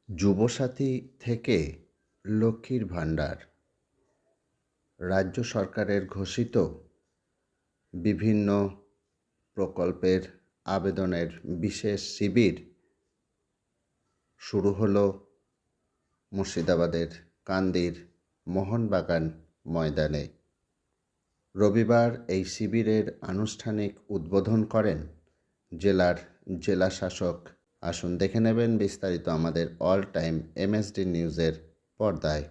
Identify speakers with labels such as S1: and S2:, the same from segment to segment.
S1: যুবসাথী থেকে লক্ষ্মীর ভাণ্ডার, রাজ্য সরকারের ঘোষিত বিভিন্ন প্রকল্পের আবেদনের বিশেষ শিবির শুরু হলো মুর্শিদাবাদের কান্দির মোহনবাগান ময়দানে। রবিবার এই শিবিরের আনুষ্ঠানিক উদ্বোধন করেন জেলার জেলাশাসক। আসুন দেখে নেবেন বিস্তারিত আমাদের অল টাইম এমএসডি নিউজের পর্দায়।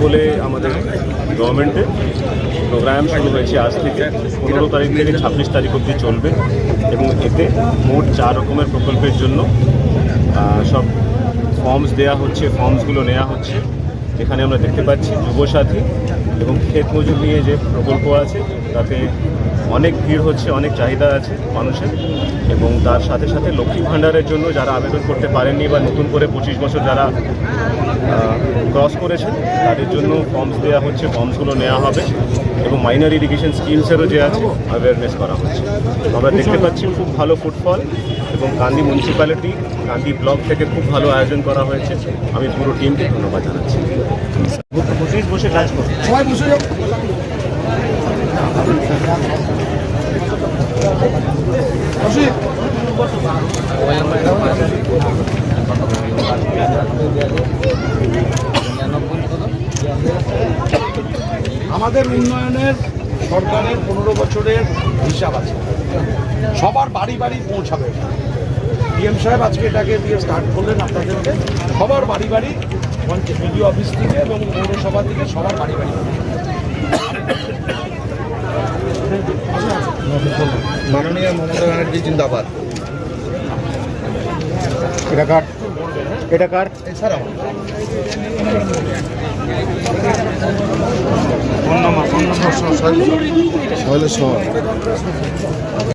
S2: বলে আমাদের গভর্নমেন্টে প্রোগ্রাম শুরু হয়েছে আজ থেকে 15 তারিখ থেকে 26 তারিখ অবধি চলবে এবং এতে মোট 4 রকমের প্রকল্পের জন্য সব ফর্মস দেওয়া হচ্ছে, ফর্মসগুলো নেওয়া হচ্ছে। এখানে আমরা দেখতে পাচ্ছি যুবসাথী এবং ক্ষেত মজুর নিয়ে যে প্রকল্প আছে তাতে অনেক ভিড় হচ্ছে, অনেক চাহিদা আছে মানুষের, এবং তার সাথে সাথে লক্ষ্মী ভাণ্ডারের জন্য যারা আবেদন করতে পারেননি বা নতুন করে 25 বছর যারা ক্রস করেছেন তাদের জন্য ফর্মস দেওয়া হচ্ছে, ফর্মসগুলো নেওয়া হবে এবং মাইনর ইরিগেশন স্কিমসেরও যে আছে অ্যাওয়ারনেস করা হচ্ছে। আমরা দেখতে পাচ্ছি খুব ভালো ফুটফল এবং কান্দি মিউনিসিপ্যালিটি, কান্দি ব্লক থেকে খুব ভালো আয়োজন করা হয়েছে। আমি পুরো টিমকে ধন্যবাদ জানাচ্ছি। 25 বসে কাজ করুন, সবাই বসে যাও।
S3: আমাদের উন্নয়নের সরকারের 15 বছরের হিসাব আছে, সবার বাড়ি বাড়ি পৌঁছাবে। ডিএম সাহেব আজকে এটাকে দিয়ে স্টার্ট করলেন আপনাদেরকে, সবার বাড়ি বাড়ি বিডিও অফিস থেকে এবং পৌরসভা থেকে সবার বাড়ি বাড়ি।
S4: মাননীয় মমতা ব্যানার্জি জিন্দাবাদ।
S2: এটা কার
S4: এছাড়াও
S3: ফোন নম্বর